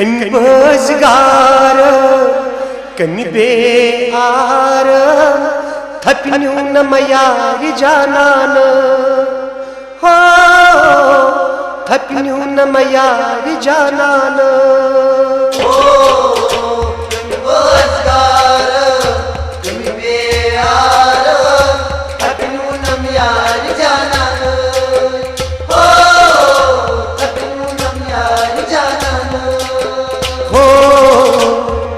कमी बजगार कमी बेआर थपन्यू न मयार जानान हो थपन्यू न मयार जानान कमी बजगार कमी बेयार थपन्यू न मयार जानान हो थपन्यू न मयार जानान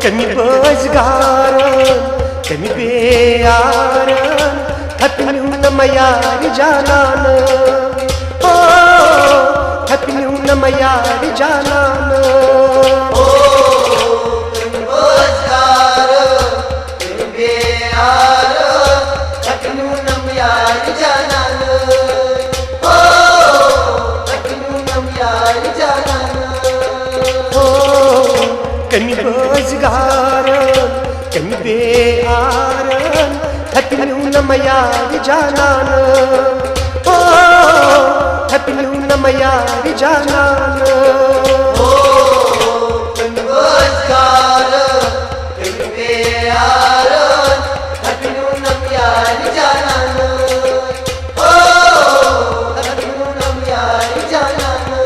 कमी बजगार कमी बेयार थपन्यू न मयार जानान हो थपन्यू न मयार जानान कमी बजगार कमी बेआर थपन्यू न मयार जानान हो थपन्यू न मयार जानान कमी बजगार कमी बेयार थपन्यू न मयार जानान हो थपन्यू न मयार जानान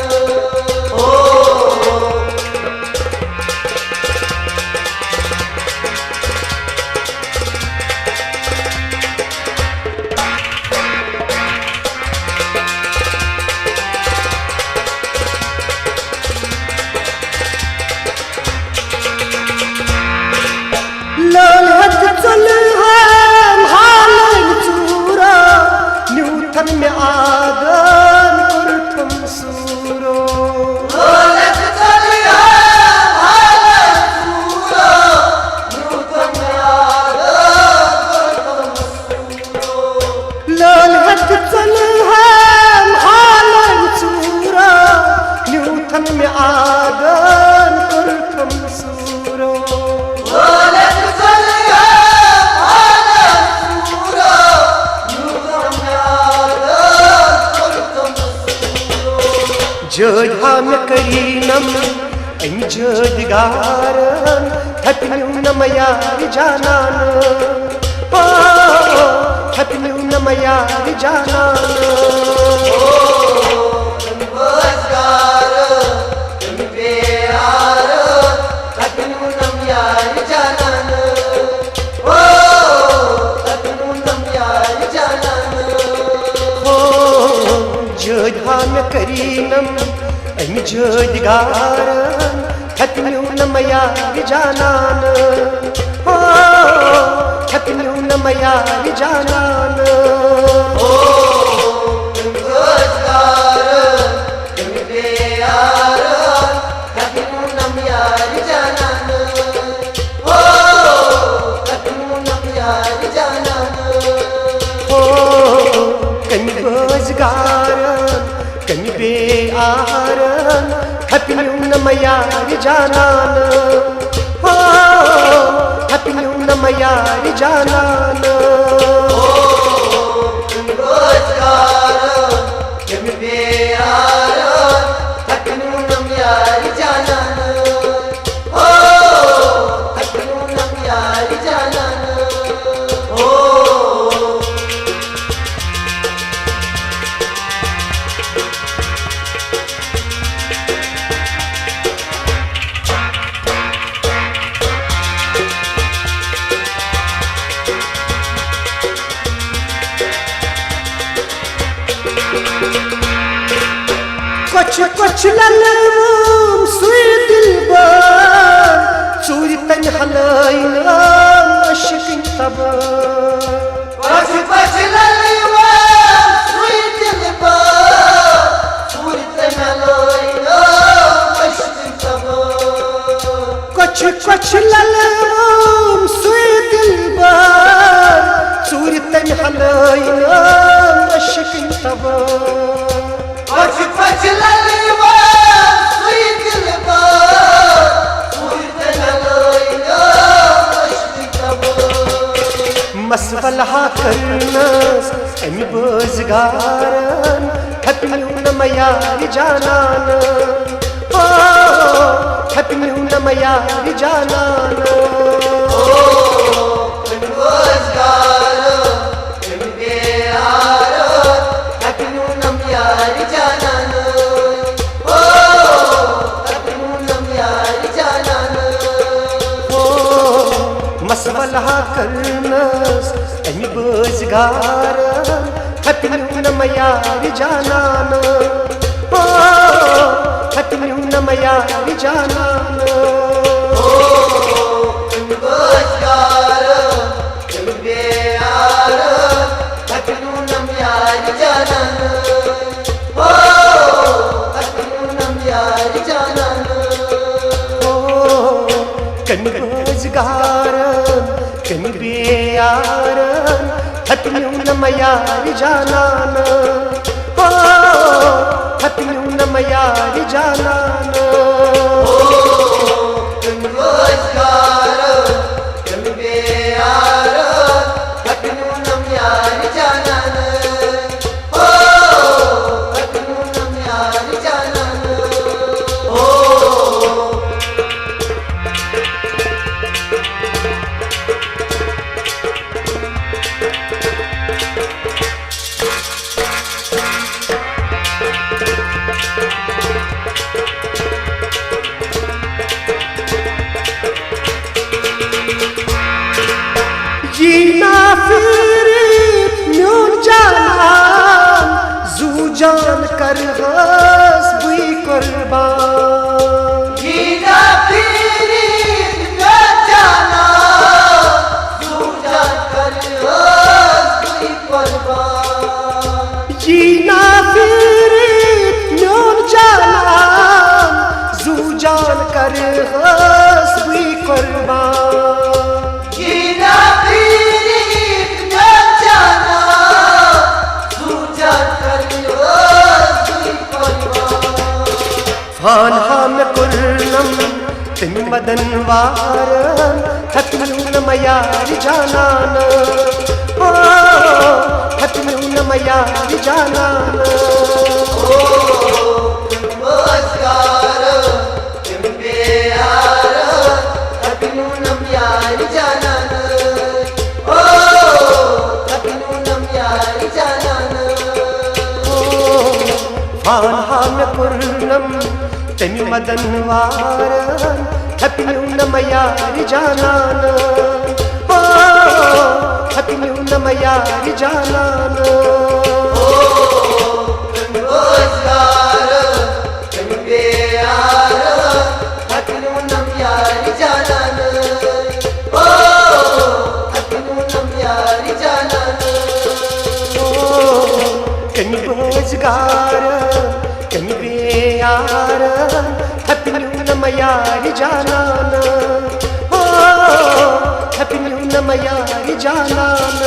न्यूथन में आगन कुर्तम सूरो ललहत चल है हालन सूरा न्यूथन में आगन कुर्तम सूरो जोधा में करीनम अम जोदगार थपन्यू न मयार जानान हो थपन्यू न मयार जानान कमी बजगार कमी बेयार थपन्यू न मयार जानान हो थपन्यू न मयार जानान हो जोधा में करीनम अम जोदगार थपन्यू न मयार जानान हो थपन्यू न मयार जानान कमी बजगार कमी बेयार थपन्यू न मयार जानान हो थपन्यू न मयार जानान हो कमी बजगार कमी बेआर थपन्यू न मयार जानान हो थपन्यू न मयार जानान कमी बजगार कमी बेयार थपन्यू न मयार जानान हो थपन्यू न मयार जानान कुछ कुछ ललम सुई दिलबर चूर तन हलाइन अशकिन तब कुछ कुछ ललम सुई दिलबर चूर तन हलाइन अशकिन तब कुछ कुछ ललम सुई दिलबर चूर तन हलाइन अशकिन तब कुछ कुछ ललम सुई दिलबर चूर तन हलाइन अशकिन तब मसवलहा करनस अमि बजगारन थपन्यू न मयार जानान हो थपन्यू नम यार जानान मसवला करनस अमि बजगार हतन्यू नम यार जानान हतन्यू नम यार जानान कमी बजगार कमी बेयार हतन्यू नम यार जानान हतन्यू नम यार जानान जीना फिर म्यून जानान जू जान कर हस बुई कुर्बान जीना फिर म्यून जानान जू जान कर हस बुई कुर्बान जीना फिर म्यून जानान जू जान कर हस बुई कुर्बान फान हम कुर्नम तिम मदन वार हतन्यू नम यार जानान हतन्यू नम यार जानान फान हम कुर्नम तिम मदन वार हतन्यू नम यार जानान हतन्यू नम यार जानान कमी बजगार कमी बेयार हतन्यू नम यार जानान हतन्यू नम यार जानान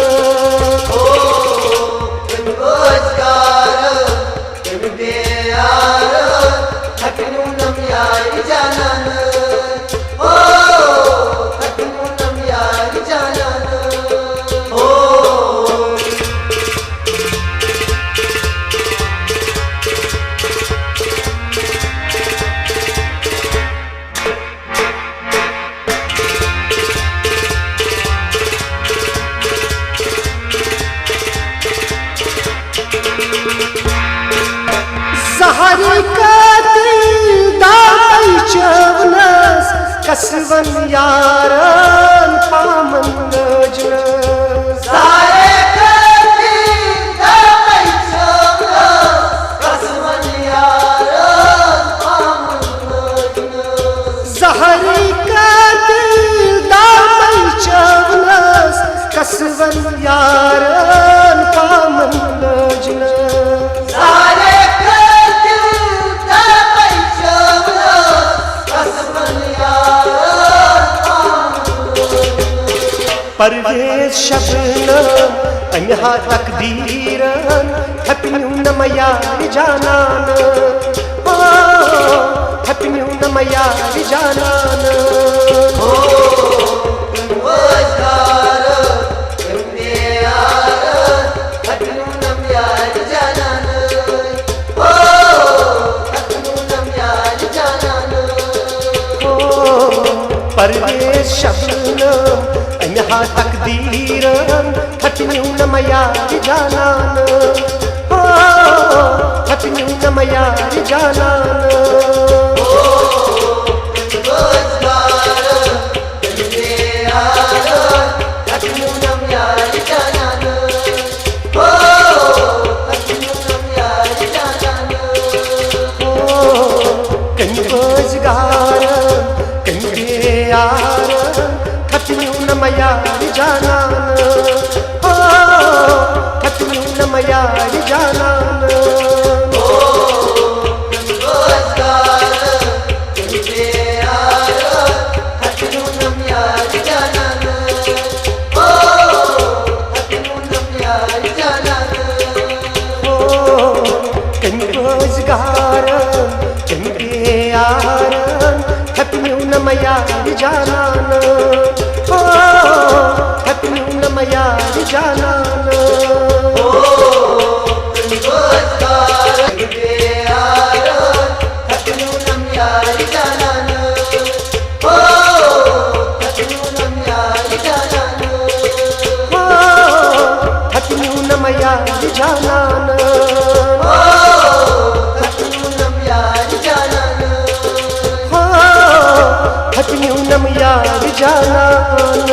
सहारी का दिल दाई चवनस कसवन यारन पामन लजनस सारे का दिल दाई चवनस कसवन यारन पामन लजनस सहारी का दिल दाई चवनस कसवन यारन पामन लजनस परवेश शबनम अनहा तकदीरन हतन्यू नम यार जानान हतन्यू नम यार जानान परवेश शबनम अमे हा तकदीरन हटन्यू न मया जानान हो हटन्यू न मया जानान हटन्यू न मया जानान हो हटन्यू न मया जानान हटन्यू न मया जानान हो हटन्यू न मया जानान हटन्यू न मया जानान हटन्यू न मया जानान